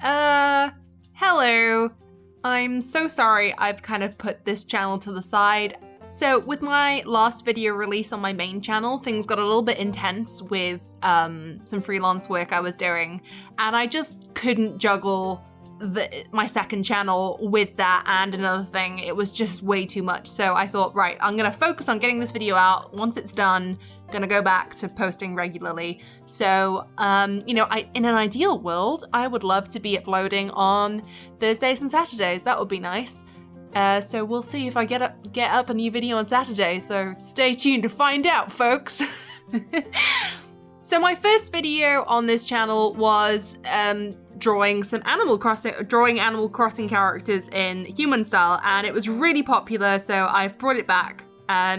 Hello. I'm so sorry I've kind of put this channel to the side. So with my last video release on my main channel, things got a little bit intense with some freelance work I was doing, and I just couldn't juggle my second channel with that and another thing. It was just way too much. So I thought, right, I'm gonna focus on getting this video out. Once it's done, gonna go back to posting regularly. So, in an ideal world, I would love to be uploading on Thursdays and Saturdays. That would be nice. So we'll see if I get up a new video on Saturday. So stay tuned to find out, folks. So my first video on this channel was drawing Animal Crossing characters in human style, and it was really popular, so I've brought it back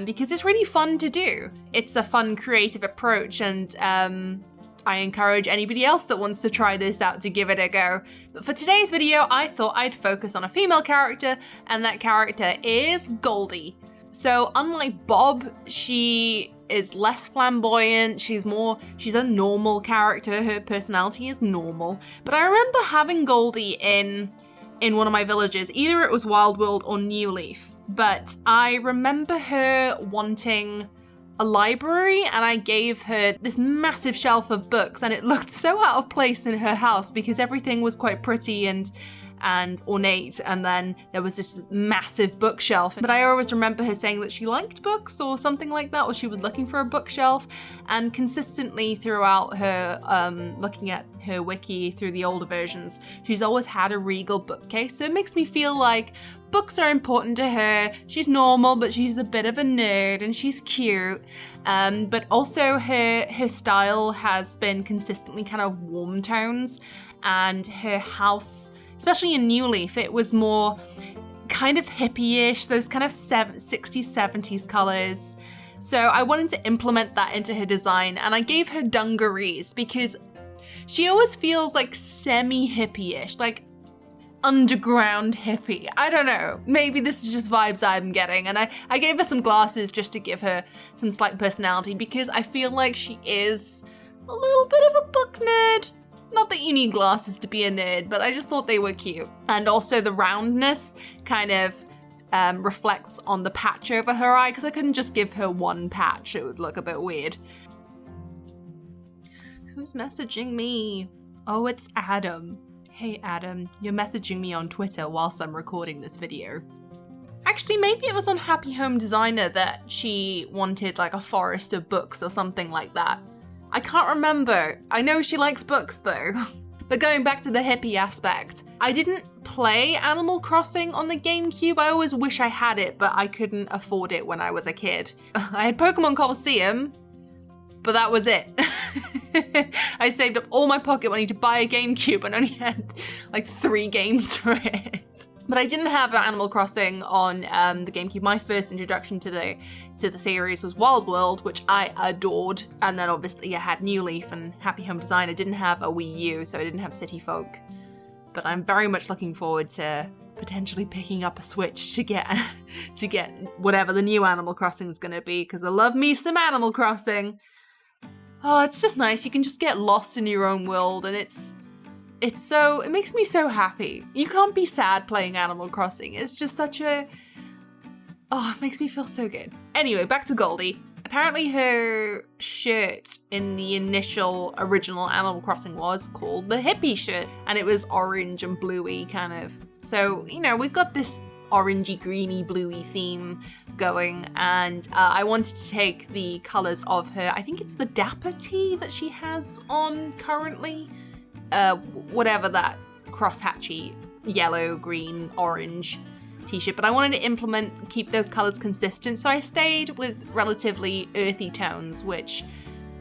because it's really fun to do. It's a fun, creative approach, and I encourage anybody else that wants to try this out to give it a go. But for today's video, I thought I'd focus on a female character, and that character is Goldie. So unlike Bob, she is less flamboyant, she's a normal character, her personality is normal. But I remember having Goldie in one of my villages, either it was Wild World or New Leaf, but I remember her wanting a library, and I gave her this massive shelf of books, and it looked so out of place in her house because everything was quite pretty and ornate, and then there was this massive bookshelf. But I always remember her saying that she liked books or something like that, or she was looking for a bookshelf, and consistently throughout her looking at her wiki through the older versions, she's always had a regal bookcase. So it makes me feel like books are important to her. She's normal, but she's a bit of a nerd, and she's cute. But also her style has been consistently kind of warm tones, and her house, especially in New Leaf, it was more kind of hippie-ish, those kind of 60s, 70s colors. So I wanted to implement that into her design, and I gave her dungarees because she always feels like semi-hippie-ish, like underground hippie. I don't know, maybe this is just vibes I'm getting, and I gave her some glasses just to give her some slight personality because I feel like she is a little bit of a book nerd. Not that you need glasses to be a nerd, but I just thought they were cute. And also the roundness kind of reflects on the patch over her eye, because I couldn't just give her one patch, it would look a bit weird. Who's messaging me? Oh, it's Adam. Hey Adam, you're messaging me on Twitter whilst I'm recording this video. Actually, maybe it was on Happy Home Designer that she wanted like a forest of books or something like that. I can't remember. I know she likes books though. But going back to the hippie aspect, I didn't play Animal Crossing on the GameCube. I always wish I had it, but I couldn't afford it when I was a kid. I had Pokemon Coliseum, but that was it. I saved up all my pocket money to buy a GameCube and only had like 3 games for it. But I didn't have Animal Crossing on the GameCube. My first introduction to the series was Wild World, which I adored. And then obviously I had New Leaf and Happy Home Design. I didn't have a Wii U, so I didn't have City Folk. But I'm very much looking forward to potentially picking up a Switch to get whatever the new Animal Crossing is gonna be, because I love me some Animal Crossing. Oh, it's just nice. You can just get lost in your own world, and it makes me so happy. You can't be sad playing Animal Crossing. It's just it makes me feel so good. Anyway, back to Goldie. Apparently her shirt in the original Animal Crossing was called the hippie shirt, and it was orange and bluey kind of. So, we've got this orangey, greeny, bluey theme going, and I wanted to take the colors of her, I think it's the Dapper tee that she has on currently, whatever that crosshatchy yellow, green, orange t-shirt, but I wanted to keep those colors consistent, so I stayed with relatively earthy tones, which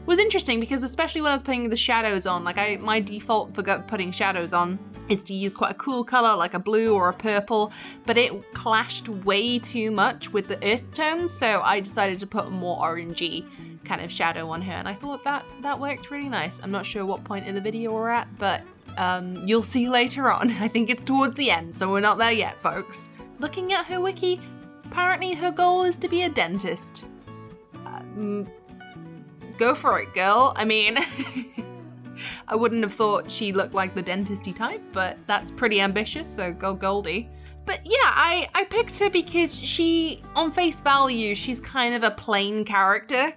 was interesting because especially when I was putting the shadows on, my default for putting shadows on is to use quite a cool color like a blue or a purple, but it clashed way too much with the earth tones, so I decided to put a more orangey kind of shadow on her, and I thought that worked really nice. I'm not sure what point in the video we're at, but you'll see later on. I think it's towards the end, so we're not there yet, folks. Looking at her wiki, apparently her goal is to be a dentist. Go for it, girl. I mean, I wouldn't have thought she looked like the dentist-y type, but that's pretty ambitious, so go Goldie. But yeah, I picked her because she, on face value, she's kind of a plain character.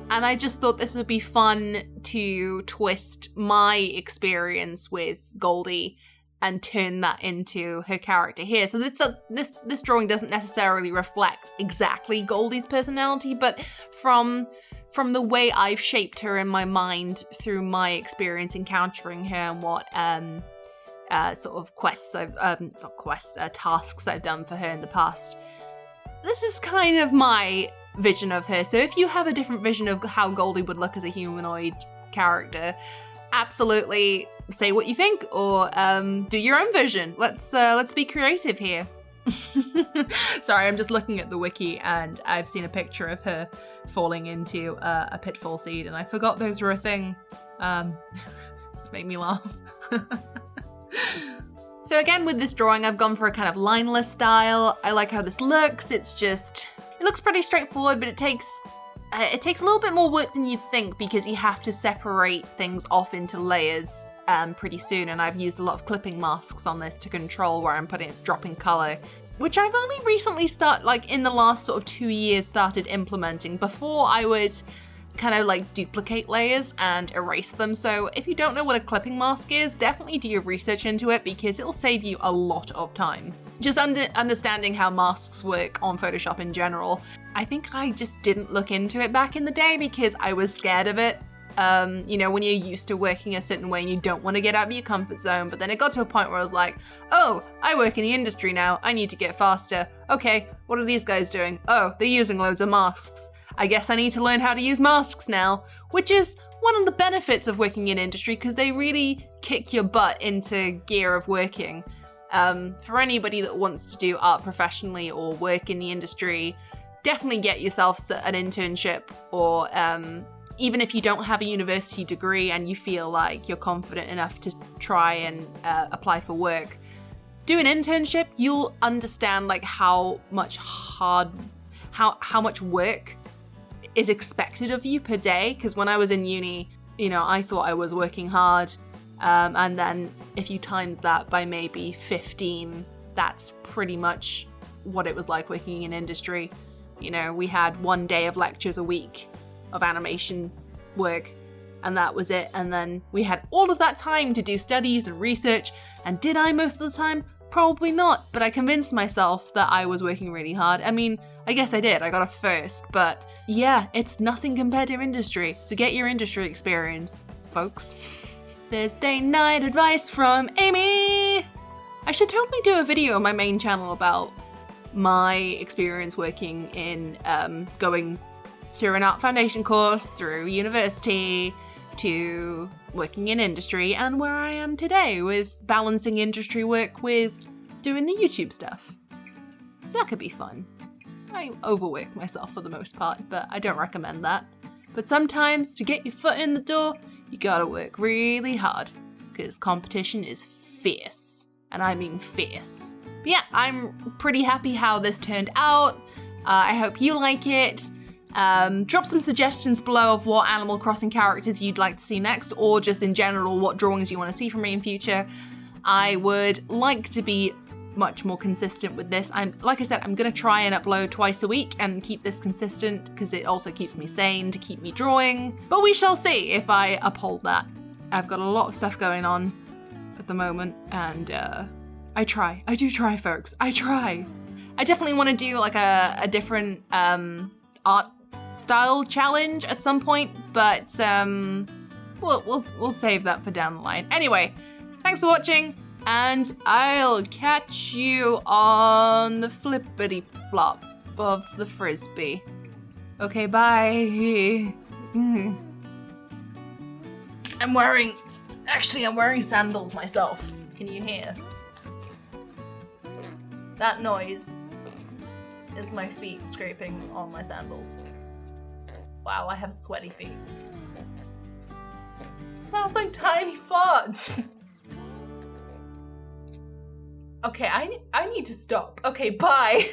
And I just thought this would be fun to twist my experience with Goldie and turn that into her character here. So this drawing doesn't necessarily reflect exactly Goldie's personality, but from the way I've shaped her in my mind through my experience encountering her and what sort of tasks I've done for her in the past. This is kind of my vision of her. So if you have a different vision of how Goldie would look as a humanoid character, absolutely say what you think, or do your own vision. Let's be creative here. Sorry, I'm just looking at the wiki and I've seen a picture of her falling into a pitfall seed, and I forgot those were a thing. It's made me laugh. So again, with this drawing, I've gone for a kind of lineless style. I like how this looks. It looks pretty straightforward, but it takes a little bit more work than you'd think because you have to separate things off into layers pretty soon. And I've used a lot of clipping masks on this to control where I'm dropping color, which I've only recently in the last sort of 2 years started implementing. Before I would kind of like duplicate layers and erase them. So if you don't know what a clipping mask is, definitely do your research into it because it'll save you a lot of time. Just understanding how masks work on Photoshop in general. I think I just didn't look into it back in the day because I was scared of it. You know, when you're used to working a certain way and you don't want to get out of your comfort zone, but then it got to a point where I was like, oh, I work in the industry now, I need to get faster. Okay, what are these guys doing? Oh, they're using loads of masks. I guess I need to learn how to use masks now, which is one of the benefits of working in industry because they really kick your butt into gear of working. For anybody that wants to do art professionally or work in the industry, definitely get yourself an internship, or even if you don't have a university degree and you feel like you're confident enough to try and apply for work, do an internship. You'll understand like how much work is expected of you per day. Because when I was in uni, you know, I thought I was working hard, and then if you times that by maybe 15, that's pretty much what it was like working in industry. You know, we had 1 day of lectures a week of animation work, and that was it. And then we had all of that time to do studies and research. And did I most of the time? Probably not, but I convinced myself that I was working really hard. I mean, I guess I did. I got a first, but yeah, it's nothing compared to industry. So get your industry experience, folks. Thursday night advice from Amy. I should totally do a video on my main channel about my experience working in going through an art foundation course, through university, to working in industry, and where I am today with balancing industry work with doing the YouTube stuff. So that could be fun. I overwork myself for the most part, but I don't recommend that. But sometimes to get your foot in the door, you gotta work really hard, because competition is fierce. And I mean fierce. But yeah, I'm pretty happy how this turned out. I hope you like it. Drop some suggestions below of what Animal Crossing characters you'd like to see next, or just in general what drawings you want to see from me in future. I would like to be much more consistent with this. Like I said, I'm gonna try and upload twice a week and keep this consistent because it also keeps me sane to keep me drawing. But we shall see if I uphold that. I've got a lot of stuff going on at the moment, and I do try, folks. I try. I definitely want to do like a different art style challenge at some point, but we'll save that for down the line. Anyway, thanks for watching, and I'll catch you on the flippity flop of the frisbee. Okay, bye. I'm wearing sandals myself. Can you hear? That noise is my feet scraping on my sandals. Wow, I have sweaty feet. Sounds like tiny farts. Okay, I need to stop. Okay, bye.